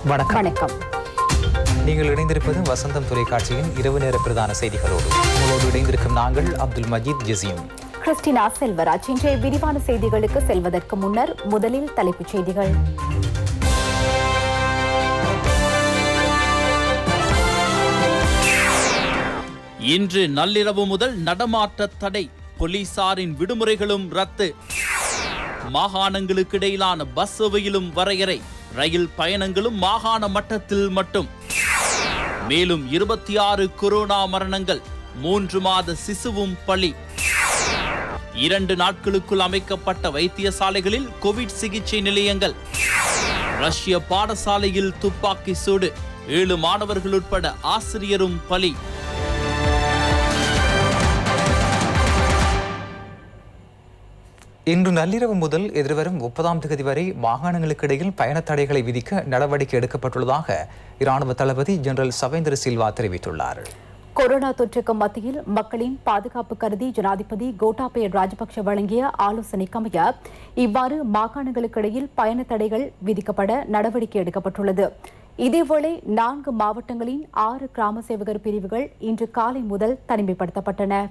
வணக்கம். நீங்கள் இணைந்திருப்பது வசந்தம் தொலைக்காட்சியின் இரவு நேர பிரதான செய்திகளோடு. உங்களோடு இணைந்திருக்கும் நாங்கள் அப்துல் மஜீத் ஜசீம், கிறிஸ்டினா செல்வராஜ். இன்றைய விரிவான செய்திகளுக்கு செல்வதற்கு முன்னர் முதலில் தலைப்புச் செய்திகள். இன்று நள்ளிரவு முதல் நடமாட்ட தடை, போலீசாரின் விடுமுறைகளும் ரத்து. மாகாணங்களுக்கு இடையிலான பஸ் சேவையிலும் வரையறை, ரயில் பயணங்களும் மாகாண மட்டத்தில் மட்டும். மேலும் 26 கொரோனா மரணங்கள், 3 மாத சிசுவும் பலி. 2 நாட்களுக்குள் அமைக்கப்பட்ட வைத்தியசாலைகளில் கோவிட் சிகிச்சை நிலையங்கள். ரஷ்ய பாடசாலையில் துப்பாக்கி சூடு, 7 மாணவர்கள் உட்பட ஆசிரியரும் பலி. இன்று நள்ளிரவு முதல் எதிர்வரும் 30ஆம் தேதி வரை மாகாணங்களுக்கு இடையில் பயண தடைகளை விதிக்க நடவடிக்கை எடுக்கப்பட்டுள்ளதாக இராணுவ தளபதி ஜெனரல் சவேந்திர சில்வா தெரிவித்துள்ளார். கொரோனா தொற்றுக்கு மத்தியில் மக்களின் பாதுகாப்பு கருதி ஜனாதிபதி கோட்டாபய ராஜபக்ஷ வழங்கிய ஆலோசனைக்கமைய இவ்வாறு மாகாணங்களுக்கு இடையில் பயண தடைகள் விதிக்கப்பட நடவடிக்கை எடுக்கப்பட்டுள்ளது. இதேவேளை 4 மாவட்டங்களின் 6 கிராம சேவகர் பிரிவுகள் இன்று காலை முதல் தனிமைப்படுத்தப்பட்டன.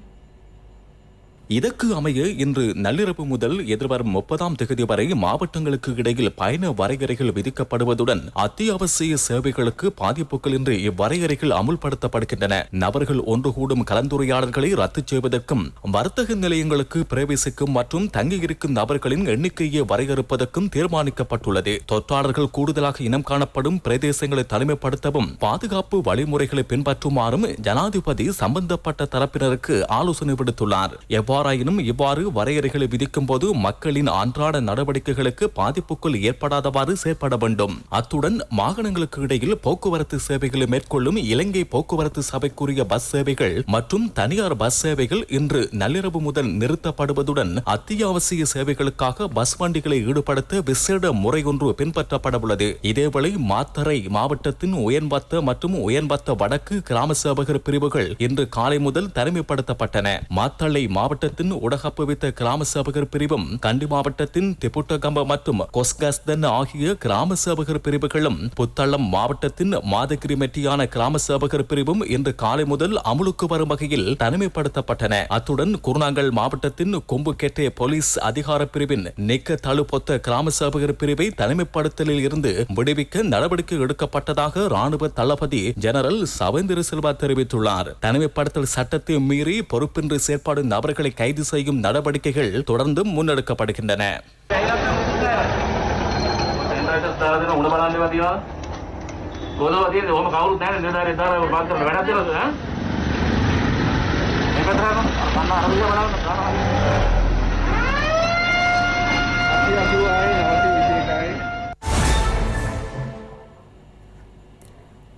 இதற்கு அமைய இன்று நள்ளிரவு முதல் எதிர்வரும் 30ஆம் தேதி வரை மாவட்டங்களுக்கு இடையில் பயண வரையறைகள் விதிக்கப்படுவதுடன் அத்தியாவசிய சேவைகளுக்கு பாதிப்புகளின்றி இவ்வரையறைகள் அமுல்படுத்தப்படுகின்றன. நபர்கள் ஒன்று கூடும் கலந்துரையாடல்களை ரத்து செய்வதற்கும், வர்த்தக நிலையங்களுக்கு பிரவேசிக்கும் மற்றும் தங்கியிருக்கும் நபர்களின் எண்ணிக்கையை வரையறுப்பதற்கும் தீர்மானிக்கப்பட்டுள்ளது. தொற்றாளர்கள் கூடுதலாக இனம் காணப்படும் பிரதேசங்களை தனிமைப்படுத்தவும் பாதுகாப்பு வழிமுறைகளை பின்பற்றுமாறும் ஜனாதிபதி சம்பந்தப்பட்ட தரப்பினருக்கு ஆலோசனை விடுத்துள்ளார். எவ்வாறாயினும் இவ்வாறு வரையறைகளை விதிக்கும் போது மக்களின் அன்றாட நடவடிக்கைகளுக்கு பாதிப்புக்குள் ஏற்படாதவாறு செயற்பட வேண்டும். அத்துடன் மாகாணங்களுக்கு இடையில் போக்குவரத்து சேவைகளை மேற்கொள்ளும் இலங்கை போக்குவரத்து சபைக்குரிய பஸ் சேவைகள் மற்றும் தனியார் பஸ் சேவைகள் இன்று நள்ளிரவு முதல் நிறுத்தப்படுவதுடன் அத்தியாவசிய சேவைகளுக்காக பஸ் வண்டிகளை ஈடுபடுத்த விசேட முறையொன்று பின்பற்றப்படவுள்ளது. இதேவேளை மாத்தறை மாவட்டத்தின் உயன்பத்த மற்றும் உயன்பத்த வடக்கு கிராம சேவகர் பிரிவுகள் இன்று காலை முதல் தனிமைப்படுத்தப்பட்டன. மாத்தளை மாவட்ட உடகப்புவித்த கிராம சேவகர் பிரிவும், கண்டி மாவட்டத்தின் திப்புட்டகம்ப மற்றும் கொஸ்கஸ்தன் ஆகிய கிராம சேவகர் பிரிவுகளும், புத்தளம் மாவட்டத்தின் மாதகிரி மெட்டியான கிராம சேவகர் பிரிவும் இன்று காலை முதல் அமுலுக்கு வரும் வகையில் தனிமைப்படுத்தப்பட்டன. அத்துடன் குருநாங்கல் மாவட்டத்தின் கொம்புக்கெட்டே போலீஸ் அதிகார பிரிவின் நிக்க தழுப்பொத்த கிராம சேவகர் பிரிவை தனிமைப்படுத்தலில் இருந்து விடுவிக்க நடவடிக்கை எடுக்கப்பட்டதாக ராணுவ தளபதி ஜெனரல் சவேந்திர சில்வா தெரிவித்துள்ளார். தனிமைப்படுத்தல் சட்டத்தை மீறி பொறுப்பின்றி செயற்படும் நபர்களை கைது செய்யும் நடவடிக்கைகள் தொடர்ந்து முன்னெடுக்கப்படுகின்றன.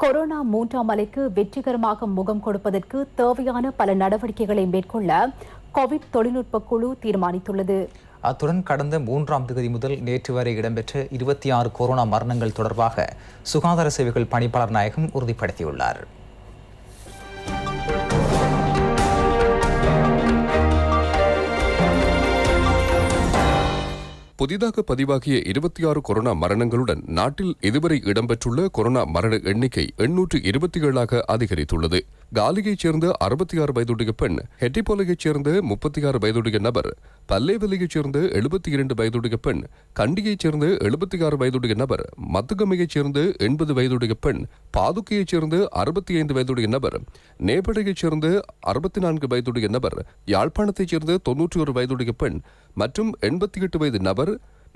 கொரோனா 3ஆம் அலைக்கு வெற்றிகரமாக முகம் கொடுப்பதற்கு தேவையான பல நடவடிக்கைகளை மேற்கொள்ள கோவிட் தொழில்நுட்ப குழு தீர்மானித்துள்ளது. அத்துடன் கடந்த 3ஆம் தேதி முதல் நேற்று வரை இடம்பெற்ற 26 கொரோனா மரணங்கள் தொடர்பாக சுகாதார சேவைகள் பணிப்பாளர் நாயகம் உறுதிப்படுத்தியுள்ளார். புதிதாக பதிவாகிய 26 கொரோனா மரணங்களுடன் நாட்டில் இதுவரை இடம்பெற்றுள்ள கொரோனா மரண எண்ணிக்கை 827 அதிகரித்துள்ளது. காலியைச் சேர்ந்த 66 வயதுடைய பெண், ஹெட்டிபோலையைச் சேர்ந்த 36 வயதுடைய நபர், பல்லேவலியைச் சேர்ந்த 72 வயதுடைய பெண், கண்டியைச் சேர்ந்த 76 வயதுடைய நபர், மத்துகமையைச் சேர்ந்த 80 வயதுடைய பெண், பாதுக்கையைச் சேர்ந்த 65 வயதுடைய நபர், நேபடையைச் சேர்ந்த 64 வயதுடைய நபர், யாழ்ப்பாணத்தைச் சேர்ந்த 91 வயதுடைய பெண் மற்றும் 88 வயது நபர்,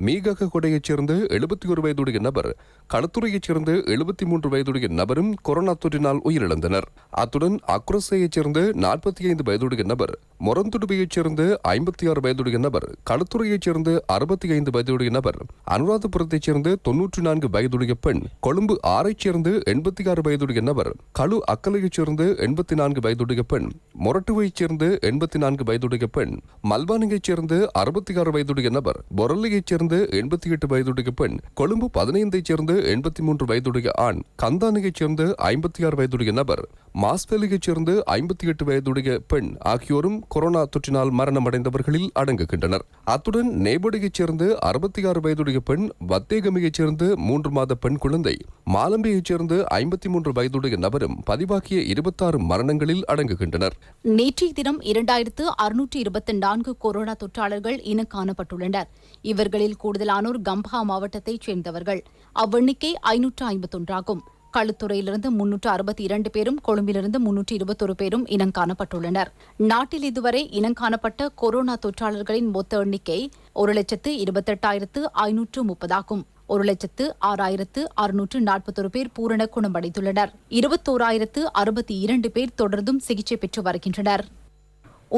மீகக கொடையைச் சேர்ந்த 71 வயதுடைய நபர், களத்துறையைச் சேர்ந்த 73 வயதுடைய நபரும் கொரோனா தொற்றினால் உயிரிழந்தனர். அத்துடன் அக்குரசையைச் சேர்ந்த 45 வயதுடைய நபர், மொரந்துடுவையைச் சேர்ந்த 56 வயதுடைய நபர், களத்துறையைச் சேர்ந்த 65 வயதுடைய நபர், அனுராதபுரத்தைச் சேர்ந்த 94 வயதுடைய பெண், கொழும்பு 6ஐச் சேர்ந்த 86 வயதுடைய நபர், களு அக்கலையைச் சேர்ந்த 84 வயதுடைய பெண், மொரட்டுவையைச் சேர்ந்த 84 வயதுடைய பெண், மல்வானியைச் சேர்ந்த 66 வயதுடைய நபர், பொரல்லையைச் சேர்ந்த 88 வயதுடைய பெண், கொழும்பு 15ஐச் சேர்ந்த 83 வயதுடைய ஆண், கந்தானையைச் சேர்ந்த 56 வயதுடைய நபர், மாஸ்பெலியைச் சேர்ந்த 58 வயதுடைய பெண் ஆகியோரும் கொரோனா தொற்றினால் மரணமடைந்தவர்களில் அடங்குகின்றனர். அத்துடன் நேபடியைச் சேர்ந்த 66 வயதுடைய பெண், வத்தேகமையைச் சேர்ந்த 3 மாத பெண் குழந்தை, மாலம்பையைச் சேர்ந்த 53 வயதுடைய நபரும் பதிவாகிய 26 மரணங்களில் அடங்குகின்றனர். நேற்றைய தினம் 2624 கொரோனா தொற்றாளர்கள் இனம் காணப்பட்டுள்ளனர். இவர்களில் கூடுதலானோர் கம்பஹா மாவட்டத்தைச் சேர்ந்தவர்கள். அவ்வெண்ணிக்கை 551 ஆகும். களுத்துறையிலிருந்து 362 பேரும், கொழும்பிலிருந்து 321 பேரும் இனம் காணப்பட்டுள்ளனர். நாட்டில் இதுவரை இனம் காணப்பட்ட கொரோனா தொற்றாளர்களின் மொத்த எண்ணிக்கை 1,28,530 ஆகும். 1,06,641 பேர் பூரண குணமடைந்துள்ளனர். 21,062 பேர் தொடர்ந்தும் சிகிச்சை பெற்று வருகின்றனர்.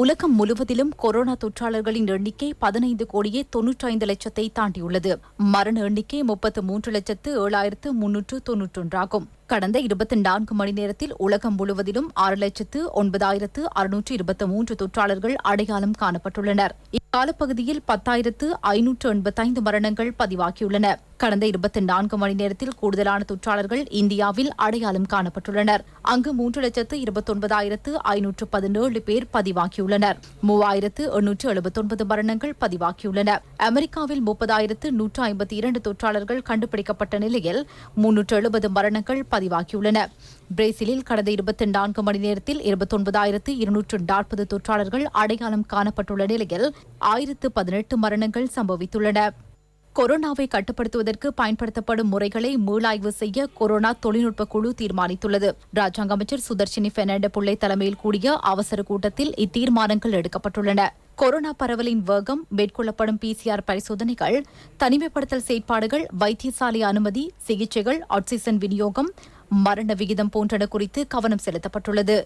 உலகம் முழுவதிலும் கொரோனா தொற்றாளர்களின் எண்ணிக்கை 15,95,00,000 தாண்டியுள்ளது. மரண எண்ணிக்கை 33,07,391 ஆகும். கடந்த 24 மணி நேரத்தில் உலகம் முழுவதிலும் 6,09,623 தொற்றாளர்கள் அடையாளம் காணப்பட்டுள்ளனர். இக்காலப்பகுதியில் 10,585 மரணங்கள் பதிவாகியுள்ளன. கடந்த 24 மணி நேரத்தில் கூடுதலான தொற்றாளர்கள் இந்தியாவில் அடையாளம் காணப்பட்டுள்ளனர். அங்கு 3,29,517 பேர் பதிவாகியுள்ளனர். 3,879 மரணங்கள் பதிவாகியுள்ளன. அமெரிக்காவில் 30,152 தொற்றாளர்கள் கண்டுபிடிக்கப்பட்ட நிலையில் 370 மரணங்கள் பதிவாகியுள்ளன. பிரேசிலில் கடந்த 24 மணி நேரத்தில் 29,240 தொற்றாளர்கள் அடையாளம் காணப்பட்டுள்ள நிலையில் 1,018 மரணங்கள் சம்பவித்துள்ளன. கொரோனாவை கட்டுப்படுத்துவதற்கு பயன்படுத்தப்படும் முறைகளை மீளாய்வு செய்ய கொரோனா தொழில்நுட்ப குழு தீர்மானித்துள்ளது. ராஜாங்க அமைச்சர் சுதர்ஷினி பெர்னாண்டோ புள்ளை தலைமையில் கூடிய அவசர கூட்டத்தில் இத்தீர்மானங்கள் எடுக்கப்பட்டுள்ளன. கொரோனா பரவலின் வேகம், மேற்கொள்ளப்படும் PCR பரிசோதனைகள், தனிமைப்படுத்தல் செயற்பாடுகள், வைத்தியசாலை அனுமதி, சிகிச்சைகள், ஆக்சிஜன் விநியோகம், மரண விகிதம் போன்றன குறித்து கவனம் செலுத்தப்பட்டுள்ளது.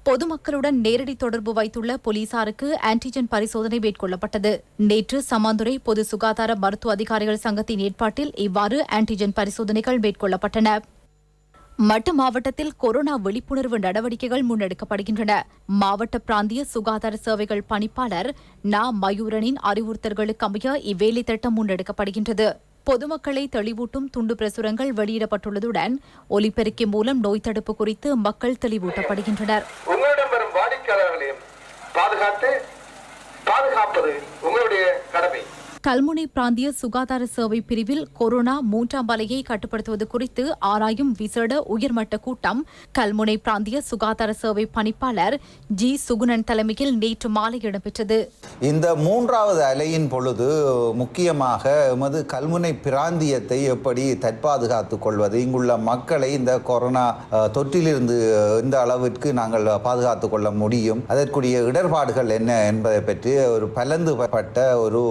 பொதுமக்களுடன் நேரடி தொடர்பு வைத்துள்ள போலீசாருக்கு ஆன்டிஜென் பரிசோதனை மேற்கொள்ளப்பட்டது. நேற்று சமாந்துறை பொது சுகாதார மருத்துவ அதிகாரிகள் சங்கத்தின் ஏற்பாட்டில் இவ்வாறு ஆன்டிஜென் பரிசோதனைகள் மேற்கொள்ளப்பட்டன. மட்டு மாவட்டத்தில் கொரோனா விழிப்புணர்வு நடவடிக்கைகள் முன்னெடுக்கப்படுகின்றன. மாவட்ட பிராந்திய சுகாதார சேவைகள் பணிப்பாளர் மயூரனின் அறிவுறுத்தல்களுக்கு அமைய இவ்வேலை திட்டம் முன்னெடுக்கப்படுகின்றது. பொதுமக்களை தெளிவூட்டும் துண்டு பிரசுரங்கள் வெளியிடப்பட்டுள்ளதுடன் ஒலிபெருக்கி மூலம் நோய் தடுப்பு குறித்து மக்கள் தெளிவூட்டப்படுகின்றனர். உங்களிடம் வரும் வாடிக்கையாளர்களையும் பாதுகாப்பது உங்களுடைய கடமை. கல்முனை பிராந்திய சுகாதார சேவை பிரிவில் கொரோனா 3ஆம் அலையை கட்டுப்படுத்துவது குறித்து ஆராயும் விசேட உயர்மட்ட கூட்டம் கல்முனை பிராந்திய சுகாதார சேவை பணிப்பாளர் ஜி சுகுணன் தலைமையில் நேற்று மாலை இடம்பெற்றது. இந்த 3வது அலையின் பொழுது முக்கியமாக எமது கல்முனை பிராந்தியத்தை எப்படி தற்பாதுகாத்துக் கொள்வது, இங்குள்ள மக்களை இந்த கொரோனா தொற்றிலிருந்து இந்த அளவிற்கு நாங்கள் பாதுகாத்துக் கொள்ள முடியும், அதற்குரிய இடர்பாடுகள் என்ன என்பதை பற்றி ஒரு பலந்துபட்ட ஒரு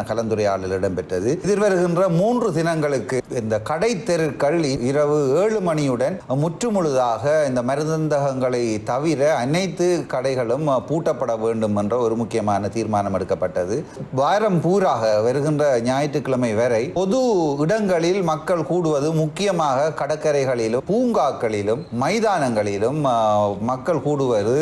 கலந்துரையாடல் இடம்பெற்றது. எதிர்வருகின்ற 3 தினங்களுக்கு இந்த கடை தெருக்கள் இரவு 7 மணியுடன் முற்றுமுழுதாக இந்த மருந்தகங்களை தவிர அனைத்து கடைகளும் பூட்டப்பட வேண்டும் என்ற ஒரு முக்கியமான தீர்மானம் எடுக்கப்பட்டது. வாரம் பூராக வருகின்ற ஞாயிற்றுக்கிழமை வரை பொது இடங்களில் மக்கள் கூடுவது, முக்கியமாக கடற்கரைகளிலும் பூங்காக்களிலும் மைதானங்களிலும் மக்கள் கூடுவது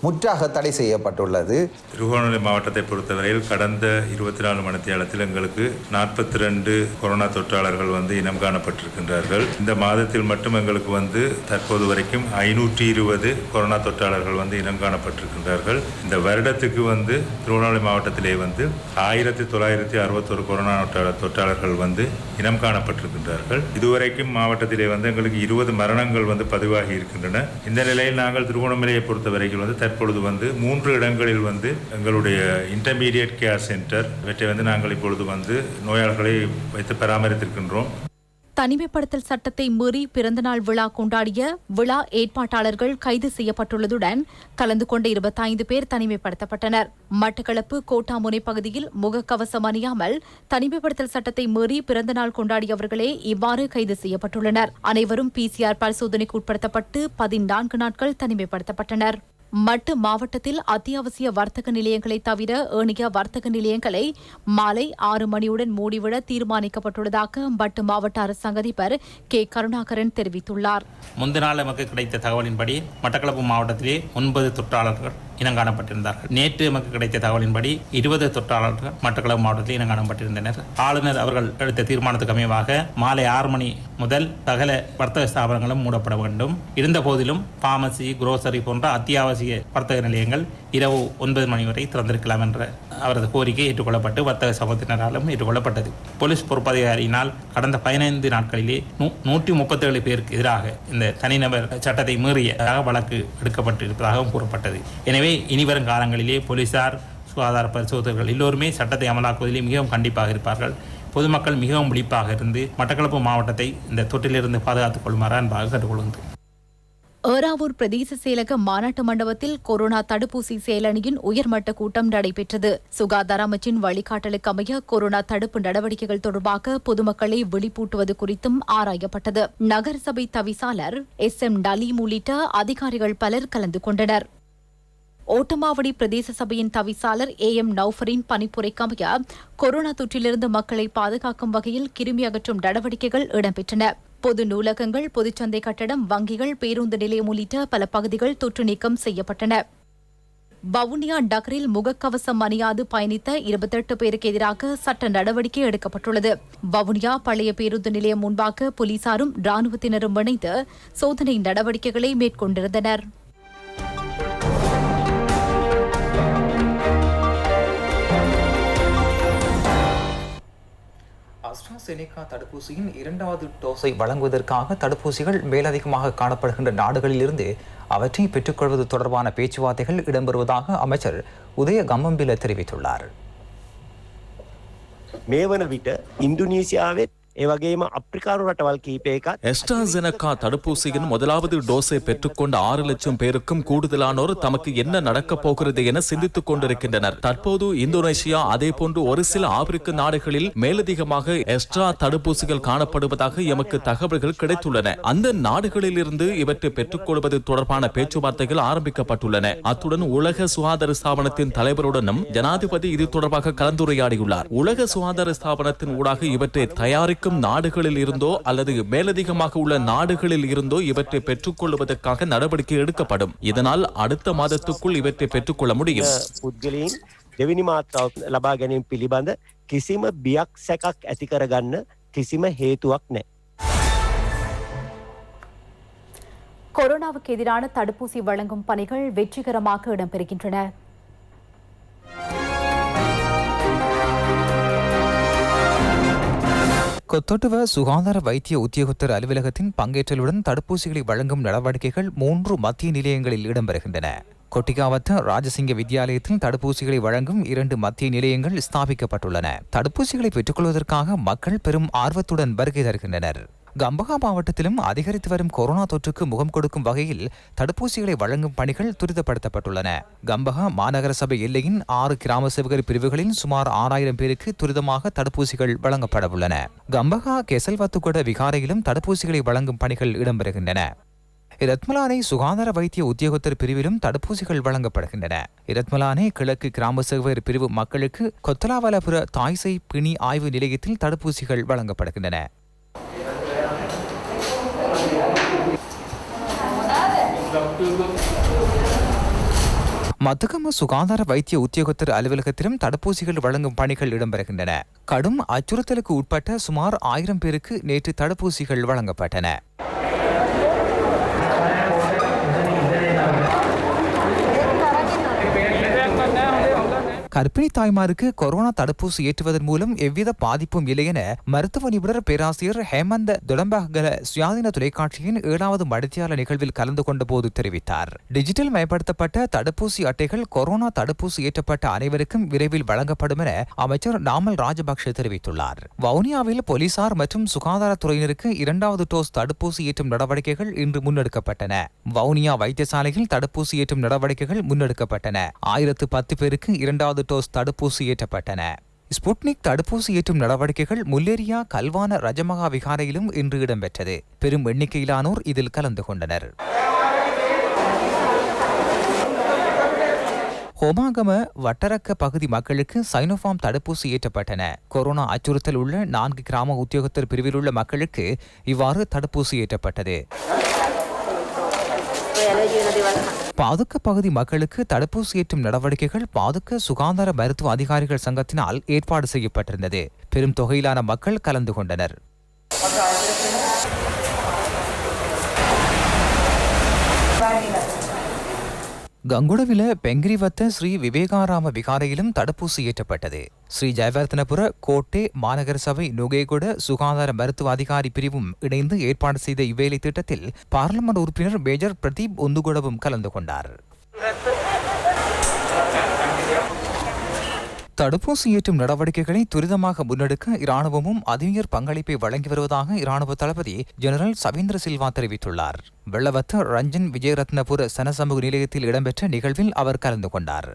முற்றாக தடை செய்யப்பட்டுள்ளது. திருகோணமலை மாவட்டத்தை பொறுத்தவரையில் கடந்த 24 மணித்தியாலத்தில் எங்களுக்கு 42 கொரோனா தொற்றாளர்கள் இனம் காணப்பட்டிருக்கின்றார்கள். இந்த மாதத்தில் மட்டும் எங்களுக்கு தற்போது வரைக்கும் 520 கொரோனா தொற்றாளர்கள் இனம் காணப்பட்டிருக்கின்றார்கள். இந்த வருடத்துக்கு திருவண்ணாமலை மாவட்டத்திலே 1961 கொரோனா தொற்றாளர்கள் இனம் காணப்பட்டிருக்கின்றார்கள். இதுவரைக்கும் மாவட்டத்திலே எங்களுக்கு 20 மரணங்கள் பதிவாகி இருக்கின்றன. இந்த நிலையில் நாங்கள் திருவண்ணாமலையை பொறுத்தவரையில் தற்பொழுது 3 இடங்களில் எங்களுடைய இன்டர்மீடியட் கேர் சென்டர் இவற்றை நாங்கள் இப்பொழுது நோயாளர்களை வைத்து பராமரித்திருக்கின்றோம். தனிமைப்படுத்தல் சட்டத்தை மீறி பிறந்தநாள் விழா கொண்டாடிய விழா ஏற்பாட்டாளர்கள் கைது செய்யப்பட்டுள்ளதுடன் கலந்து கொண்ட 25 பேர் தனிமைப்படுத்தப்பட்டனர். மட்டக்களப்பு கோட்டாமுனை பகுதியில் முகக்கவசம் அணியாமல் தனிமைப்படுத்தல் சட்டத்தை மீறி பிறந்தநாள் கொண்டாடியவர்களே இவ்வாறு கைது செய்யப்பட்டுள்ளனர். அனைவரும் PCR பரிசோதனைக்கு உட்படுத்தப்பட்டு 14 நாட்கள் தனிமைப்படுத்தப்பட்டனர். மட்டு மாவட்டத்தில் அத்தியாவசிய வர்த்தக நிலையங்களை தவிர ஏனைய வர்த்தக நிலையங்களை மாலை 6 மணியுடன் மூடிவிட தீர்மானிக்கப்பட்டுள்ளதாக மட்டு மாவட்ட அரசாங்க அதிபர் கே கருணாகரன் தெரிவித்துள்ளார். முந்தின நாள் நமக்கு கிடைத்த தகவலின்படி மட்டக்களப்பு மாவட்டத்திலே 9 தொற்றாளர்கள் இனங்காணப்பட்டிருந்தார்கள். நேற்று நமக்கு கிடைத்த தகவலின்படி 20 தொற்றாளர்கள் மட்டக்களப்பு மாவட்டத்தில் இனங்காணப்பட்டிருந்தனர். ஆளுநர் அவர்கள் எடுத்த தீர்மானத்துக்கு அமைவாக மாலை 6 மணி முதல் சகல வர்த்தக ஸ்தாபனங்களும் மூடப்பட வேண்டும். இருந்த போதிலும் பார்மசி, குரோசரி போன்ற அத்தியாவசிய வர்த்தக நிலையங்கள் இரவு 9 மணி வரை திறந்திருக்கலாம் என்ற அவரது கோரிக்கை ஏற்றுக்கொள்ளப்பட்டு வர்த்தக சமூகத்தினராலும் ஏற்றுக்கொள்ளப்பட்டது. போலீஸ் பொறுப்பதிகாரியினால் கடந்த 15 நாட்களிலே 137 பேருக்கு எதிராக இந்த தனிநபர் சட்டத்தை மீறிய வழக்கு எடுக்கப்பட்டிருப்பதாகவும் கூறப்பட்டது. எனவே இனிவரும் காலங்களிலே போலீசார், சுகாதார பரிசோதகர்கள் எல்லோருமே சட்டத்தை அமலாக்குவதிலே மிகவும் கண்டிப்பாக இருப்பார்கள். பொதுமக்கள் மிகவும் விழிப்பாக இருந்து மட்டக்களப்பு மாவட்டத்தை இந்த தொற்றிலிருந்து பாதுகாத்துக் கொள்ளுமாறு அன்பாக கேட்டுக்கொள்கின்றேன். ஏறாவூர் பிரதேச செயலக மாநாட்டு மண்டபத்தில் கொரோனா தடுப்பூசி செயலணியின் உயர்மட்ட கூட்டம் நடைபெற்றது. சுகாதார அமைச்சின் வழிகாட்டலுக்கு அமைய கொரோனா தடுப்பு நடவடிக்கைகள் தொடர்பாக பொதுமக்களை விழிப்பூட்டுவது குறித்தும் ஆராயப்பட்டது. நகரசபை தவிசாளர் SM நலீம் உள்ளிட்ட அதிகாரிகள் பலர் கலந்து கொண்டனர். ஓட்டமாவடி பிரதேச சபையின் தவிசாளர் AM நௌஃபரின் பணிப்புரைக்கு அமைய கொரோனா தொற்றிலிருந்து மக்களை பாதுகாக்கும் வகையில் கிருமி அகற்றும் நடவடிக்கைகள் இடம்பெற்றன. பொது நூலகங்கள், பொதுச்சந்தை கட்டடம், வங்கிகள், பேருந்து நிலையம் உள்ளிட்ட பல பகுதிகள் தொற்று நீக்கம் செய்யப்பட்டன. வவுனியா நகரில் முகக்கவசம் அணியாது பயணித்த 28 பேருக்கு எதிராக சட்ட நடவடிக்கை எடுக்கப்பட்டுள்ளது. வவுனியா பழைய பேருந்து நிலையம் முன்பாக போலீசாரும் ராணுவத்தினரும் இணைந்து சோதனை நடவடிக்கைகளை மேற்கொண்டிருந்தனர். AstraZeneca தடுப்பூசியின் 2வது டோஸை வழங்குவதற்காக தடுப்பூசிகள் மேலதிகமாக காணப்படுகின்ற நாடுகளிலிருந்து அவற்றை பெற்றுக்கொள்வது தொடர்பான பேச்சுவார்த்தைகள் இடம்பெறுவதாக அமைச்சர் உதய கம்மம்பில தெரிவித்துள்ளார். මේ වන විට ඉන්දුනීසියාවෙත් ඒ වගේම අප්‍රිකානු රටවල් කිහිපයකත් AstraZeneca தடுப்பூசியின் முதலாவது டோஸை பெற்றுக்கொண்ட 6 லட்சம் பேருக்கும் கூடுதலானோர் தமக்கு என்ன நடக்கப் போகிறது என சிந்தித்துக் கொண்டிருக்கின்றனர். தற்போது இந்தோனேஷியா, அதேபோன்று ஒரு சில ஆப்பிரிக்க நாடுகளில் மேலதிகமாக எஸ்ட்ரா தடுப்பூசிகள் காணப்படுவதாக எமக்கு தகவல்கள் கிடைத்துள்ளன. அந்த நாடுகளில் இருந்து இவற்றை பெற்றுக்கொள்வது தொடர்பான பேச்சுவார்த்தைகள் ஆரம்பிக்கப்பட்டுள்ளன. அத்துடன் உலக சுகாதார ஸ்தாபனத்தின் தலைவருடனும் ஜனாதிபதி இது தொடர்பாக கலந்துரையாடியுள்ளார். உலக சுகாதார ஸ்தாபனத்தின் ஊடாக இவற்றை தயாரிக்கும் நாடுகளில் இருந்தோ அல்லது மேலதிகமாக உள்ள நாடுகளில் இருந்தோ இவற்றை பெற்றுக்கொள்வதற்காக நடவடிக்கை எடுக்கப்படும். இதனால் அடுத்த மாதத்துக்குள் இவற்றை பெற்றுக்கொள்ள முடியும். පුද්ගලයන් දෙවෙනි මාත්‍රාව ලබා ගැනීම පිළිබඳ කිසිම බියක් සැකක් ඇති කරගන්න කිසිම හේතුවක් නැහැ. கொரோனாவுக்கு எதிரான தடுப்பூசி வழங்கும் பணிகள் வெற்றிகரமாக இடம்பெறுகின்றன. கொத்தொட்டுவ சுகாதார வைத்திய உத்தியோகத்தர் அலுவலகத்தின் பங்கேற்றலுடன் தடுப்பூசிகளை வழங்கும் நடவடிக்கைகள் 3 மத்திய நிலையங்களில் இடம்பெறுகின்றன. கொட்டிகாவத்த ராஜசிங்க வித்தியாலயத்தில் தடுப்பூசிகளை வழங்கும் 2 மத்திய நிலையங்கள் ஸ்தாபிக்கப்பட்டுள்ளன. தடுப்பூசிகளை பெற்றுக்கொள்வதற்காக மக்கள் பெரும் ஆர்வத்துடன் வருகை தருகின்றனர். கம்பஹா மாவட்டத்திலும் அதிகரித்து வரும் கொரோனா தொற்றுக்கு முகம் கொடுக்கும் வகையில் தடுப்பூசிகளை வழங்கும் பணிகள் துரிதப்படுத்தப்பட்டுள்ளன. கம்பஹா மாநகர சபை எல்லையின் 6 கிராம சேவகர் பிரிவுகளில் சுமார் 6000 பேருக்கு துரிதமாக தடுப்பூசிகள் வழங்கப்பட உள்ளன. கம்பஹா கெசல்வத்துகொட விகாரையிலும் தடுப்பூசிகளை வழங்கும் பணிகள் இடம்பெறுகின்றன. இரத்மலானை சுகாதார வைத்திய உத்தியோகத்தர் பிரிவிலும் தடுப்பூசிகள் வழங்கப்படுகின்றன. இரத்மலானை கிழக்கு கிராம சேவகர் பிரிவு மக்களுக்கு கொத்தலாவலபுர தாய்சை பிணி ஆய்வு நிலையத்தில் தடுப்பூசிகள் வழங்கப்படுகின்றன. மத்துகம சுகாதார வைத்திய உத்தியோகத்தர் அலுவலகத்திலும் தடுப்பூசிகள் வழங்கும் பணிகள் இடம்பெறுகின்றன. கடும் அச்சுறுத்தலுக்கு உட்பட்ட சுமார் 1000 பேருக்கு நேற்று தடுப்பூசிகள் வழங்கப்பட்டன. கர்ப்பிணி தாய்மாருக்கு கொரோனா தடுப்பூசி ஏற்றுவதன் மூலம் எவ்வித பாதிப்பும் இல்லை என மருத்துவ நிபுணர் பேராசிரியர் ஹேமந்த துடம்பகல சுயாதீன தொலைக்காட்சியின் 7வது மடித்தியாளர் நிகழ்வில் கலந்து கொண்ட போது தெரிவித்தார். டிஜிட்டல் மயப்படுத்தப்பட்ட தடுப்பூசி அட்டைகள் கொரோனா தடுப்பூசி ஏற்றப்பட்ட அனைவருக்கும் விரைவில் வழங்கப்படும் என அமைச்சர் நாமல் ராஜபக்ஷ தெரிவித்துள்ளார். வவுனியாவில் போலீசார் மற்றும் சுகாதாரத்துறையினருக்கு 2வது டோஸ் தடுப்பூசி ஏற்றும் நடவடிக்கைகள் இன்று முன்னெடுக்கப்பட்டன. வவுனியா வைத்தியசாலையில் தடுப்பூசி ஏற்றும் நடவடிக்கைகள் முன்னெடுக்கப்பட்டன. 1010 பேருக்கு 2வது டோஸ் தடுப்பூசி ஏற்றப்பட்டன. ஸ்புட்னிக் தடுப்பூசி ஏற்றும் நடவடிக்கைகள் முல்லேரியா கல்வான ரஜமகா விகாரையிலும் இன்று இடம்பெற்றது. பெரும் எண்ணிக்கையிலானோர் இதில் கலந்து கொண்டனர். ஹோமாகம வட்டரக்க பகுதி மக்களுக்கு சைனோஃபார்ம் தடுப்பூசி ஏற்றப்பட்டன. கொரோனா அச்சுறுத்தல் உள்ள 4 கிராம உத்தியோகத்தர் பிரிவில் உள்ள மக்களுக்கு இவ்வாறு தடுப்பூசி ஏற்றப்பட்டது. பாதுக்க பகுதி மக்களுக்கு தடுப்பூசி ஏற்றும் நடவடிக்கைகள் பாதுக்க சுகாதார மருத்துவ அதிகாரிகள் சங்கத்தினால் ஏற்பாடு செய்யப்பட்டிருந்தது. பெரும் தொகையிலான மக்கள் கலந்து கொண்டனர். கங்குடவில பெங்கிரிவத்த ஸ்ரீ விவேகாராம விகாரையிலும் தடுப்பூசி ஏற்றப்பட்டது. ஸ்ரீ ஜெயவர்தனபுர கோட்டே மாநகர சபை நுகேகுட சுகாதார மருத்துவ அதிகாரி பிரிவும் இணைந்து ஏற்பாடு செய்த இவ்வேலை திட்டத்தில் பார்லிமெண்ட் உறுப்பினர் மேஜர் பிரதீப் ஒந்துகுடவும் கலந்து கொண்டார். தடுப்பூசி ஏற்றும் நடவடிக்கைகளை துரிதமாக முன்னெடுக்க இராணுவமும் அதிஉயர் பங்களிப்பை வழங்கி வருவதாக இராணுவ தளபதி ஜெனரல் சவீந்திர சில்வா தெரிவித்துள்ளார். வெள்ளவத்த ரஞ்சன் விஜயரத்னபுர சனசமூக நிலையத்தில் இடம்பெற்ற நிகழ்வில் அவர் கலந்து கொண்டார்.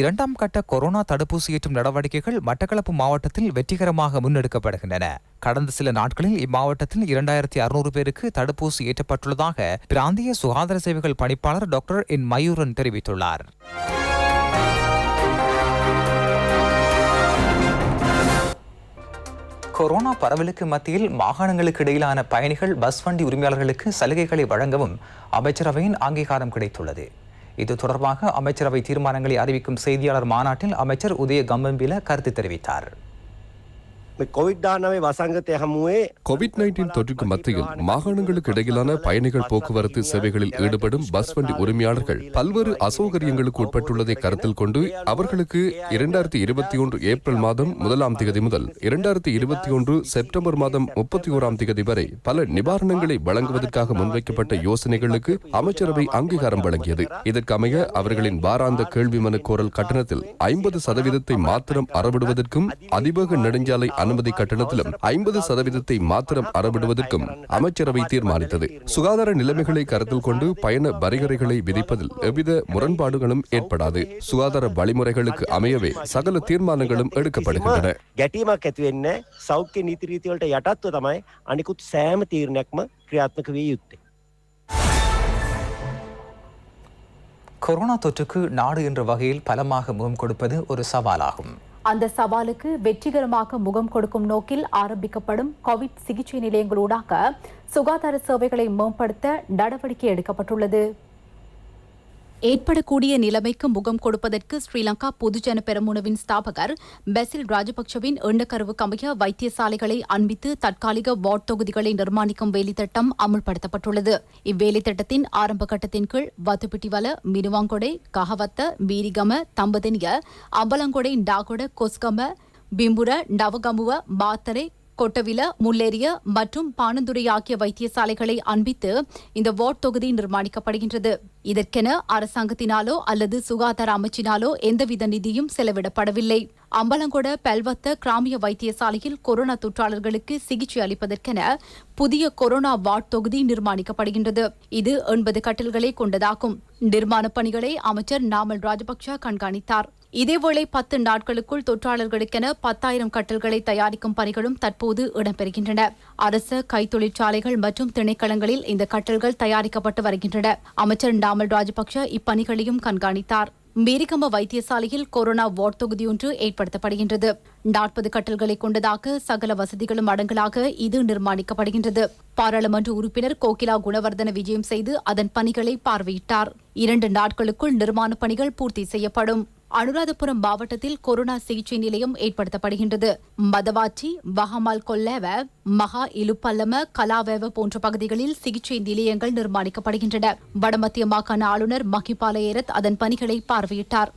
2ஆம் கட்ட கொரோனா தடுப்பூசி ஏற்றும் நடவடிக்கைகள் மட்டக்களப்பு மாவட்டத்தில் வெற்றிகரமாக முன்னெடுக்கப்படுகின்றன. கடந்த சில நாட்களில் இம்மாவட்டத்தில் 2600 பேருக்கு தடுப்பூசி ஏற்றப்பட்டுள்ளதாக பிராந்திய சுகாதார சேவைகள் பணிப்பாளர் டாக்டர் என் மயூரன் தெரிவித்துள்ளார். கொரோனா பரவலுக்கு மத்தியில் மாகாணங்களுக்கு இடையிலான பயணிகள் பஸ் வண்டி உரிமையாளர்களுக்கு சலுகைகளை வழங்கவும் அமைச்சரவையின் அங்கீகாரம் கிடைத்துள்ளது. இது தொடர்பாக அமைச்சரவை தீர்மானங்களை அறிவிக்கும் செய்தியாளர் மாநாட்டில் அமைச்சர் உதய கம்பம்பில கருத்து தெரிவித்தார். கோவிட்-19 தொற்றுக்கு மத்தியில் மாகாணங்களுக்கு இடையிலான பயணிகள் போக்குவரத்து சேவைகளில் ஈடுபடும் பஸ் வண்டி உரிமையாளர்கள் பல்வேறு அசௌகரியங்களுக்கு உட்பட்டுள்ளதை கருத்தில் கொண்டு அவர்களுக்கு 2021 ஏப்ரல் மாதம் 1ஆம் தேதி முதல் 2021 செப்டம்பர் மாதம் 31ஆம் தேதி வரை பல நிவாரணங்களை வழங்குவதற்காக முன்வைக்கப்பட்ட யோசனைகளுக்கு அமைச்சரவை அங்கீகாரம் வழங்கியது. இதற்கமைய அவர்களின் வாராந்த கேள்வி மனு கோரல் கட்டணத்தில் 50% மாத்திரம் அறவிடுவதற்கும் அதிவேக நெடுஞ்சாலை அனுமதி கட்டணத்திலும் 50% மாத்திரம் அறவிடுவதற்கும் அமைச்சரவை தீர்மானித்தது. சுகாதார நிலைமைகளை கருத்தில் கொண்டு பயண வரிகரைகளை விதிப்பதில் எவ்வித முரண்பாடுகளும் ஏற்படாது. சுகாதார வழிமுறைகளுக்கு அமையவே சகல தீர்மானங்களும் எடுக்கப்படுகின்றன. ගැටීමක් ඇති වෙන්නේ සෞඛ්‍ය නීති රීති වලට යටත්ව තමයි අනිකුත් සෑම තීරණයක්ම ක්‍රියාත්මක විය යුත්තේ. கொரோனா தொற்றுக்கு நாடு என்ற வகையில் பலமாக முகம் கொடுப்பது ஒரு சவாலாகும். அந்த சவாலுக்கு வெற்றிகரமாக முகம் கொடுக்கும் நோக்கில் ஆரம்பிக்கப்படும் கோவிட் சிகிச்சை நிலையங்களூடாக சுகாதார சேவைகளை மேம்படுத்த நடவடிக்கை எடுக்கப்பட்டுள்ளது. ஏற்படக்கூடிய நிலைமைக்கு முகம் கொடுப்பதற்கு ஸ்ரீலங்கா பொதுஜன பெரமுனவின் ஸ்தாபகர் பெசில் ராஜபக்சவின் எண்ணக்கருவுக்கமைய வைத்தியசாலைகளை அண்மித்து தற்காலிக வார்டு தொகுதிகளை நிர்மாணிக்கும் வேலைத்திட்டம் அமுல்படுத்தப்பட்டுள்ளது. இவ்வேலைத்திட்டத்தின் ஆரம்ப கட்டத்தின் கீழ் வத்துப்பிட்டிவல, மினுவாங்கொடை, கஹவத்த, மீரிகம, தம்பதனிய, அம்பலங்கொடை, டாகொட, கொஸ்கம, பிம்புர, நவகமுவ, மாத்தரை, கொட்டவில, முல்லேரிய மற்றும் பானந்துறை ஆகிய வைத்தியசாலைகளை அண்மித்து இந்த வார்டு தொகுதி நிர்மாணிக்கப்படுகின்றது. இதற்கென அரசாங்கத்தினாலோ அல்லது சுகாதார அமைச்சினாலோ எந்தவித நிதியும் செலவிடப்படவில்லை. அம்பலங்கொட பெல்வத்த கிராமிய வைத்தியசாலையில் கொரோனா தொற்றாளர்களுக்கு சிகிச்சை அளிப்பதற்கென புதிய கொரோனா வார்டு தொகுதி நிர்மாணிக்கப்படுகின்றது. இது 80 கட்டில்களை கொண்டதாகும். நிர்மாண பணிகளை அமைச்சர் நாமல் ராஜபக்ஷ கண்காணித்தார். இதேவேளை 10 நாட்களுக்குள் தொற்றாளர்களுக்கென 10,000 கட்டில்களை தயாரிக்கும் பணிகளும் தற்போது இடம்பெறுகின்றன. அரச கைத்தொழிற்சாலைகள் மற்றும் திணைக்களங்களில் இந்த கட்டில்கள் தயாரிக்கப்பட்டு வருகின்றன. அமைச்சர் நாமல் ராஜபக்ஷ இப்பணிகளையும் கண்காணித்தார். மீரிகம வைத்தியசாலையில் கொரோனா வார்டு தொகுதியொன்று ஏற்படுத்தப்படுகின்றது. 40 கட்டில்களை கொண்டதாக சகல வசதிகளும் அடங்கலாக இது நிர்மாணிக்கப்படுகின்றது. பாராளுமன்ற உறுப்பினர் கோகிலா குணவர்தன விஜயம் செய்து அதன் பணிகளை பார்வையிட்டார். 2 நாட்களுக்குள் நிர்மாண பணிகள் பூர்த்தி செய்யப்படும். அனுராதபுரம் மாவட்டத்தில் கொரோனா சிகிச்சை நிலையம் ஏற்படுத்தப்படுகின்றது. மதவாச்சி, வஹமால் கொல்லேவ, மகா இலுப்பல்லம, கலாவேவ போன்ற பகுதிகளில் சிகிச்சை நிலையங்கள் நிர்மாணிக்கப்படுகின்றன. வடமத்திய மாகாண ஆளுநர் மகிபால ஏரத் அதன் பணிகளை பார்வையிட்டார்.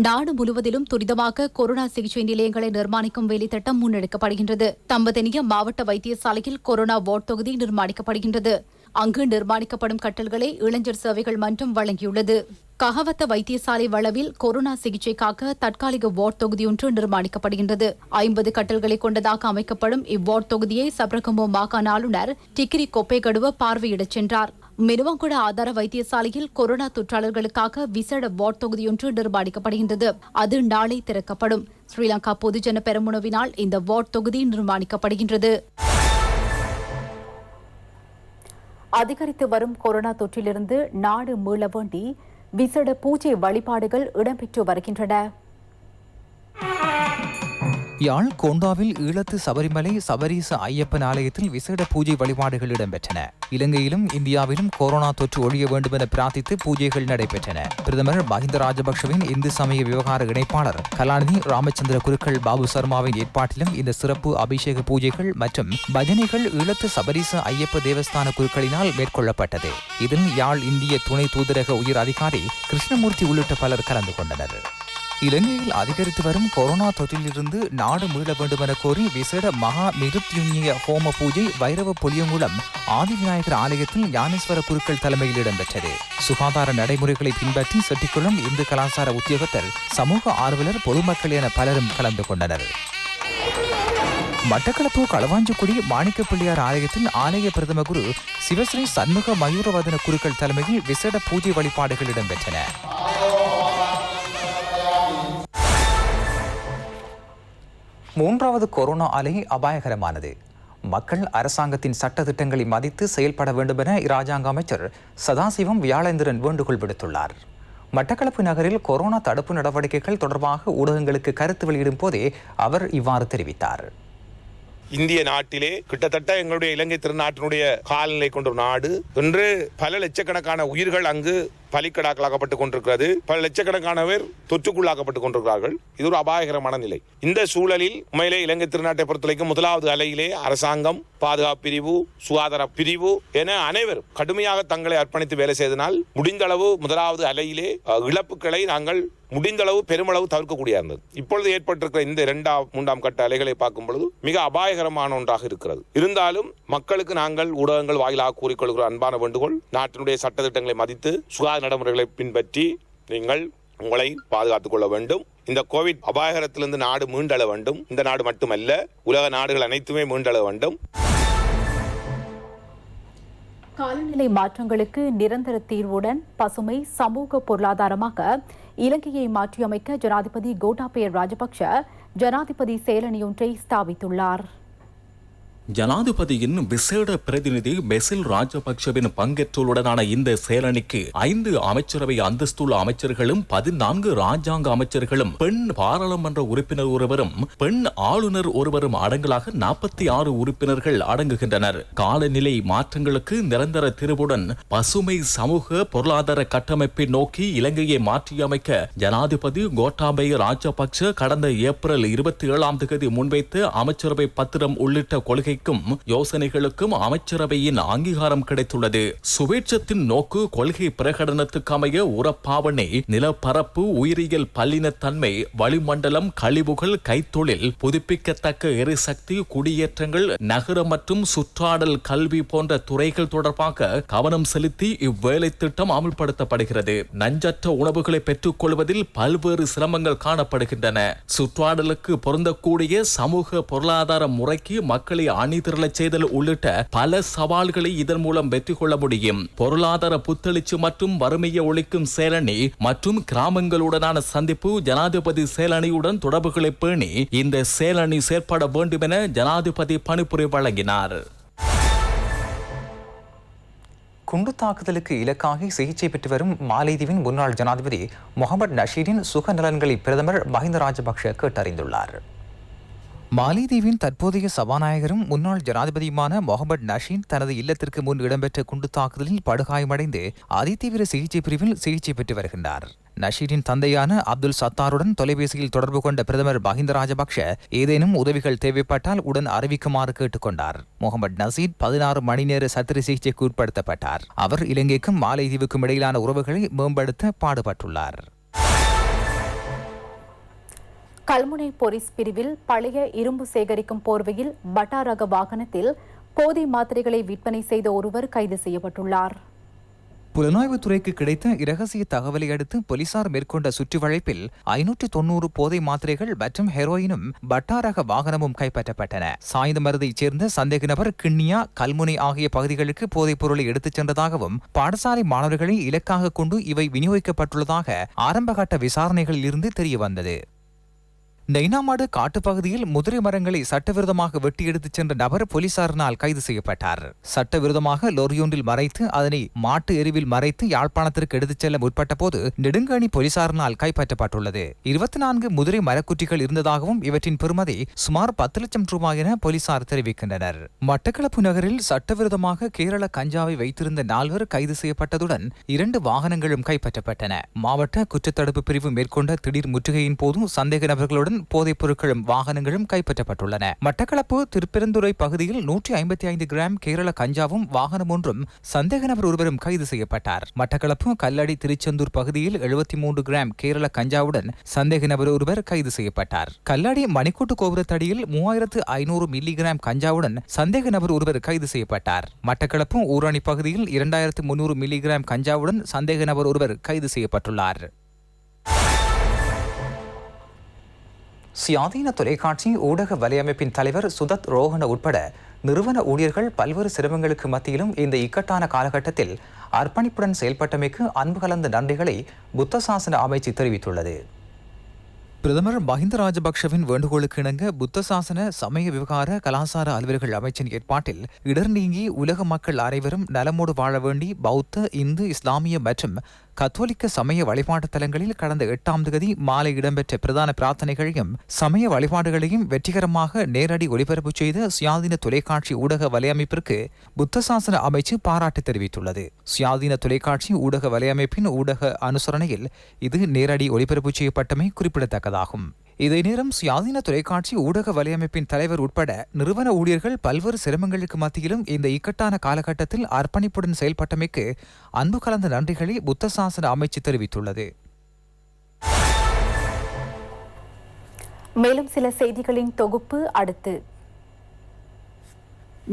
நாடு முழுவதிலும் துரிதமாக கொரோனா சிகிச்சை நிலையங்களை நிர்மாணிக்கும் வேலைத்திட்டம் முன்னெடுக்கப்படுகின்றது. தம்பதனிய மாவட்ட வைத்தியசாலையில் கொரோனா வார்டு தொகுதி நிர்மாணிக்கப்படுகின்றது. அங்கு நிர்மாணிக்கப்படும் கட்டல்களை இளைஞர் சேவைகள் மன்றம் வழங்கியுள்ளது. கஹவத்த வைத்தியசாலை வளவில் கொரோனா சிகிச்சைக்காக தற்காலிக வார்டு தொகுதியொன்று நிர்மாணிக்கப்படுகின்றது. 50 கட்டல்களை கொண்டதாக அமைக்கப்படும் இவ்வார்டு தொகுதியை சப்ரகமோ மாகாண ஆளுநர் டிகிரி கொப்பேகடுவ பார்வையிடச் சென்றார். மினுவாங்குட ஆதார வைத்தியசாலையில் கொரோனா தொற்றாளர்களுக்காக விசேட வார்டு தொகுதியொன்று நிர்மாணிக்கப்படுகின்றது. அது நாளை திறக்கப்படும். ஸ்ரீலங்கா பொதுஜன பெரமுனவினால் இந்த வார்டு தொகுதி நிர்மாணிக்கப்படுகின்றது. அதிகரித்து வரும் கொரோனா தொற்றிலிருந்து நாடு மீள வேண்டி விசேட பூஜை வழிபாடுகள் இடம்பெற்று வருகின்றன. யாழ் கோண்டாவில் ஈழத்து சபரிமலை சபரீச ஐயப்பன் ஆலயத்தில் விசேட பூஜை வழிபாடுகள் இடம்பெற்றன. இலங்கையிலும் இந்தியாவிலும் கொரோனா தொற்று ஒழிய வேண்டும் என பிரார்த்தித்து பூஜைகள் நடைபெற்றன. பிரதமர் மஹிந்த ராஜபக்ஷவின் இந்து சமய விவகார இணைப்பாளர் கலாநிதி ராமச்சந்திர குருக்கள் பாபு சர்மாவின் ஏற்பாட்டிலும் இந்த சிறப்பு அபிஷேக பூஜைகள் மற்றும் பஜனைகள் ஈழத்து சபரீச ஐயப்ப தேவஸ்தான குருக்களினால் மேற்கொள்ளப்பட்டது. இதில் யாழ் இந்திய துணை தூதரக உயர் அதிகாரி கிருஷ்ணமூர்த்தி உள்ளிட்ட பலர் கலந்து கொண்டனர். இலங்கையில் அதிகரித்து வரும் கொரோனா தொற்றிலிருந்து நாடு மீள வேண்டும் என கோரி விசேட மகா மிருத்யுஞ்சய ஹோம பூஜை வைரவ புளியங்குளம் ஆதிவிநாயகர் ஆலயத்தில் ஞானேஸ்வர குருக்கள் தலைமையில் இடம்பெற்றது. சுகாதார நடைமுறைகளை பின்பற்றி செட்டிக்குளம் இந்து கலாச்சார உத்தியோகத்தர், சமூக ஆர்வலர், பொதுமக்கள் என பலரும் கலந்து கொண்டனர். மட்டக்களப்பு களவாஞ்சிக்குடி மாணிக்க பிள்ளையார் ஆலயத்தில் ஆலய பிரதம குரு சிவஸ்ரீ சண்முக மயூரவதன குருக்கள் தலைமையில் விசேட பூஜை வழிபாடுகள் இடம்பெற்றன. மூன்றாவது கொரோனா அலை அபாயகரமானது. மக்கள் அரசாங்கத்தின் சட்ட திட்டங்களை மதித்து செயல்பட வேண்டும் என இராஜாங்க அமைச்சர் சதாசிவம் வியாழேந்திரன் வேண்டுகோள் விடுத்துள்ளார். மட்டக்களப்பு நகரில் கொரோனா தடுப்பு நடவடிக்கைகள் தொடர்பாக ஊடகங்களுக்கு கருத்து வெளியிடும் போதே அவர் இவ்வாறு தெரிவித்தார். இந்திய நாட்டிலே கிட்டத்தட்ட எங்களுடைய இலங்கை திருநாட்டினுடைய காலநிலை கொண்ட ஒரு நாடு. இன்று பல லட்சக்கணக்கான உயிர்கள் அங்கு பலிக்கடாக்கலாக்கப்பட்டுக் கொண்டிருக்கிறது. பல லட்சக்கணக்கானவர் தொற்றுக்குள்ளாக்கப்பட்டுக் கொண்டிருக்கிறார்கள். இது ஒரு அபாயகரமான நிலை. இந்த சூழலில் உண்மையிலே இலங்கை திருநாட்டை பொறுத்தவரைக்கும் முதலாவது அலையிலே அரசாங்கம், பாதுகாப்பு பிரிவு, சுகாதார பிரிவு என அனைவரும் கடுமையாக தங்களை அர்ப்பணித்து வேலை செய்தனால் முடிந்த அளவு முதலாவது அலையிலே இழப்புகளை நாங்கள் முடிந்த அளவு பெருமளவு தவிர்க்கக்கூடிய இருந்தது. இப்பொழுது ஏற்பட்டிருக்கிற இந்த 2ஆம் 3ஆம் கட்ட அலைகளை பார்க்கும் பொழுது மிக அபாயகரமான ஒன்றாக இருக்கிறது. இருந்தாலும் மக்களுக்கு நாங்கள் ஊடகங்கள் வாயிலாக கூறிக்கொள்கிற அன்பான வேண்டுகோள், நாட்டினுடைய சட்டத்திட்டங்களை மதித்து சுகாதார நடைமுறைகளை பின்பற்றி நீங்கள் உங்களை பாதுகாத்துக் கொள்ள வேண்டும். இந்த கோவிட் அபாயகரத்திலிருந்து நாடு மீண்டெழ வேண்டும். இந்த நாடு மட்டுமல்ல, உலக நாடுகள் அனைத்துமே மீண்டெழ வேண்டும். காலநிலை மாற்றங்களுக்கு நிரந்தர தீர்வுடன் பசுமை, சமூக, பொருளாதாரமாக இலங்கையை மாற்றியமைக்க ஜனாதிபதி கோட்டாபய ராஜபக்ஷ ஜனாதிபதி செயலணியொன்றை ஸ்தாபித்துள்ளார். ஜனாதிபதியின் விசேட பிரதிநிதி பெசில் ராஜபக்ஷவின் பங்கேற்றலுடனான இந்த செயலணிக்கு 5 அமைச்சரவை அந்தஸ்துள்ள அமைச்சர்களும் 14 ராஜாங்க அமைச்சர்களும் பெண் பாராளுமன்ற உறுப்பினர் ஒருவரும் பெண் ஆளுநர் ஒருவரும் அடங்கலாக 46 உறுப்பினர்கள் அடங்குகின்றனர். காலநிலை மாற்றங்களுக்கு நிரந்தர தீர்வுடன் பசுமை, சமூக, பொருளாதார கட்டமைப்பை நோக்கி இலங்கையை மாற்றியமைக்க ஜனாதிபதி கோட்டாபய ராஜபக்ஷ கடந்த ஏப்ரல் 27ஆம் தேதி முன்வைத்த அமைச்சரவை பத்திரம் உள்ளிட்ட கொள்கை யோசனைகளுக்கும் அமைச்சரவையின் அங்கீகாரம் கிடைத்துள்ளது. சுபேட்சத்தின் நோக்கு கொள்கை பிரகடனத்துக்கு அமைய உரப்பாவனை, நிலப்பரப்பு, உயிரியல் பல்லினத்தன்மை, வளிமண்டலம், கழிவுகள், கைத்தொழில், புதுப்பிக்கத்தக்க எரிசக்தி, குடியேற்றங்கள், நகர மற்றும் சுற்றாடல், கல்வி போன்ற துறைகள் தொடர்பாக கவனம் செலுத்தி இவ்வேலை திட்டம் அமல்படுத்தப்படுகிறது. நஞ்சற்ற உணவுகளை பெற்றுக் கொள்வதில் பல்வேறு சிரமங்கள் காணப்படுகின்றன. சுற்றாடலுக்கு பொருந்தக்கூடிய சமூக பொருளாதார முறைக்கு மக்களை அணிதிரளச் செய்தல் உள்ளிட்ட பல சவால்களை இதன் மூலம் வெற்றி கொள்ள முடியும். பொருளாதார புத்தெழுச்சி மற்றும் வறுமையை ஒழிக்கும் செயலணி மற்றும் கிராமங்களுடனான சந்திப்பு ஜனாதிபதி செயலணியுடன் தொடர்புகளை பேணி இந்த செயலணி செயற்பட வேண்டும் என ஜனாதிபதி பணிப்புரை வழங்கினார். குண்டு தாக்குதலுக்கு இலக்காகி சிகிச்சை பெற்று வரும் மாலைதீவின் முன்னாள் ஜனாதிபதி முகமது நஷீரின் சுக நலன்களை பிரதமர் மஹிந்த ராஜபக்ஷ கேட்டறிந்துள்ளார். மாலைதீவின் தற்போதைய சபாநாயகரும் முன்னாள் ஜனாதிபதியுமான முகமது நஷீன் தனது இல்லத்திற்கு முன் இடம்பெற்ற குண்டு தாக்குதலில் படுகாயமடைந்து அதிதீவிர சிகிச்சை பிரிவில் சிகிச்சை பெற்று வருகின்றார். நஷீரின் தந்தையான அப்துல் சத்தாருடன் தொலைபேசியில் தொடர்பு கொண்ட பிரதமர் மஹிந்த ராஜபக்ஷ ஏதேனும் உதவிகள் தேவைப்பட்டால் உடன் அறிவிக்குமாறு கேட்டுக்கொண்டார். முகமது நசீர் 16 மணி நேர சத்திர சிகிச்சைக்கு உட்படுத்தப்பட்டார். அவர் இலங்கைக்கும் மாலைதீவுக்கும் இடையிலான உறவுகளை மேம்படுத்த பாடுபட்டுள்ளார். கல்முனை போலீஸ் பிரிவில் பழைய இரும்பு சேகரிக்கும் போர்வையில் பட்டா ரக வாகனத்தில் போதை மாத்திரைகளை விற்பனை செய்த ஒருவர் கைது செய்யப்பட்டுள்ளார். புலனாய்வுத்துறைக்கு கிடைத்த இரகசிய தகவலை அடுத்து போலீசார் மேற்கொண்ட சுற்றிவளைப்பில் 590 போதை மாத்திரைகள் மற்றும் ஹெரோயினும் பட்டா ரக வாகனமும் கைப்பற்றப்பட்டன. சாய்ந்தமருதைச் சேர்ந்த சந்தேக நபர் கிண்ணியா, கல்முனை ஆகிய பகுதிகளுக்கு போதைப் பொருளை எடுத்துச் சென்றதாகவும் பாடசாலை மாணவர்களை இலக்காக கொண்டு இவை விநியோகிக்கப்பட்டுள்ளதாக ஆரம்பகட்ட விசாரணைகளில் இருந்து தெரியவந்தது. நெய்னாமாடு காட்டுப்பகுதியில் முதிரை மரங்களை சட்டவிரோதமாக வெட்டி எடுத்துச் சென்ற நபர் போலீசாரினால் கைது செய்யப்பட்டார். சட்டவிரோதமாக லோரியொன்றில் மறைத்து அதனை மாட்டு எரிவில் மறைத்து யாழ்ப்பாணத்திற்கு எடுத்துச் செல்ல முற்பட்ட போது நெடுங்கணி போலீசாரினால் கைப்பற்றப்பட்டுள்ளது. 24 முதிரை மரக்குற்றிகள் இருந்ததாகவும் இவற்றின் பெறுமதி சுமார் 10 லட்சம் ரூபாய் என போலீசார் தெரிவிக்கின்றனர். மட்டக்களப்பு நகரில் சட்டவிரோதமாக கேரள கஞ்சாவை வைத்திருந்த 4 கைது செய்யப்பட்டதுடன் 2 வாகனங்களும் கைப்பற்றப்பட்டன. மாவட்ட குற்றத்தடுப்பு பிரிவு மேற்கொண்ட திடீர் முற்றுகையின் போது சந்தேக நபர்களுடன் போதைப் பொருட்களும் வாகனங்களும் கைப்பற்றப்பட்டுள்ளன. மட்டக்களப்பு திருப்பெருந்துறை பகுதியில் 155 கிராம் கேரள கஞ்சாவும் வாகனம் ஒன்றும் சந்தேக நபர் ஒருவரும் கைது செய்யப்பட்டார். மட்டக்களப்பு கல்லடி திருச்செந்தூர் பகுதியில் 73 கிராம் கேரள கஞ்சாவுடன் சந்தேக நபர் ஒருவர் கைது செய்யப்பட்டார். கல்லடி மணிக்கூட்டு கோபுரத்தடியில் 3500 மில்லி கிராம் கஞ்சாவுடன் சந்தேக நபர் ஒருவர் கைது செய்யப்பட்டார். மட்டக்களப்பு ஊரணி பகுதியில் 2300 மில்லி கிராம் கஞ்சாவுடன் சந்தேக நபர் ஒருவர் கைது செய்யப்பட்டுள்ளார். சுயாதீன தொலைக்காட்சி ஊடக வலையமைப்பின் தலைவர் சுதத் ரோஹன உட்பட நிறுவன ஊழியர்கள் பல்வேறு சிரமங்களுக்கு மத்தியிலும் இந்த இக்கட்டான காலகட்டத்தில் அர்ப்பணிப்புடன் செயல்பட்டமைக்கு அன்பு கலந்த நன்றிகளை புத்த சாசன அமைச்சு தெரிவித்துள்ளது. பிரதமர் மஹிந்த ராஜபக்ஷவின் வேண்டுகோளுக்கு இணங்க புத்த சாசன சமய விவகார கலாசார அலுவலர்கள் அமைச்சின் ஏற்பாட்டில் இடர் நீங்கி உலக மக்கள் அனைவரும் நலமோடு வாழ வேண்டி பௌத்த, இந்து, இஸ்லாமிய மற்றும் கத்தோலிக்க சமய வழிபாட்டு தலங்களில் கடந்த 8ஆம் தேதி மாலை இடம்பெற்ற பிரதான பிரார்த்தனைகளையும் சமய வழிபாடுகளையும் வெற்றிகரமாக நேரடி ஒளிபரப்பு செய்த சுயாதீன தொலைக்காட்சி ஊடக வலையமைப்பிற்கு புத்த சாசன அமைச்சு பாராட்டு தெரிவித்துள்ளது. சுயாதீன தொலைக்காட்சி ஊடக வலையமைப்பின் ஊடக அனுசரணையில் இது நேரடி ஒளிபரப்பு செய்யப்பட்டமை குறிப்பிடத்தக்கதாகும். இதே நேரம் சுயாதீன தொலைக்காட்சி ஊடக வலையமைப்பின் தலைவர் உட்பட நிறுவன ஊழியர்கள் பல்வேறு சிரமங்களுக்கு மத்தியிலும் இந்த இக்கட்டான காலகட்டத்தில் அர்ப்பணிப்புடன் செயல்பட்டமைக்கு அன்பு கலந்த நன்றிகளை புத்த சாசன அமைச்சு தெரிவித்துள்ளது. மேலும் சில செய்திகளின் தொகுப்பு அடுத்து.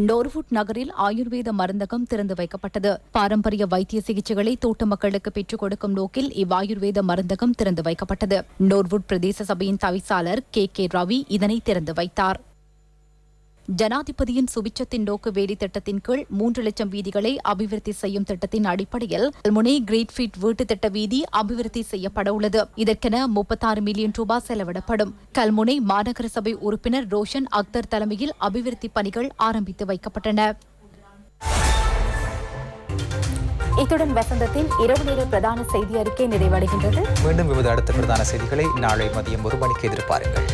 நோர்வுட் நகரில் ஆயுர்வேத மருந்தகம் திறந்து வைக்கப்பட்டது. பாரம்பரிய வைத்திய சிகிச்சைகளை தோட்ட மக்களுக்கு பெற்றுக் கொடுக்கும் நோக்கில் இவ்வாயுர்வேத மருந்தகம் திறந்து வைக்கப்பட்டது. நோர்வுட் பிரதேச சபையின் தவிசாளர் கே ரவி இதனை திறந்து வைத்தார். ஜனாதிபதியின் சுபிட்சத்தின் நோக்கு வேலி திட்டத்தின் கீழ் 3 லட்சம் வீதிகளை அபிவிருத்தி செய்யும் திட்டத்தின் அடிப்படையில் கல்முனை கிரேட்ஃபீட் வீட்டு திட்ட வீதி அபிவிருத்தி செய்யப்பட உள்ளது. இதற்கென 36 மில்லியன் ரூபாய் செலவிடப்படும். கல்முனை மாநகர சபை உறுப்பினர் ரோஷன் அக்தர் தலைமையில் அபிவிருத்தி பணிகள் ஆரம்பித்து வைக்கப்பட்டன. இத்துடன் வசந்தத்தின் இரவு நேர பிரதான செய்தி அறிக்கை நிறைவடைகின்றது. மீண்டும் அடுத்த பிரதான செய்திகளை நாளை மதியம் 1 மணிக்கு எதிர்பாருங்கள்.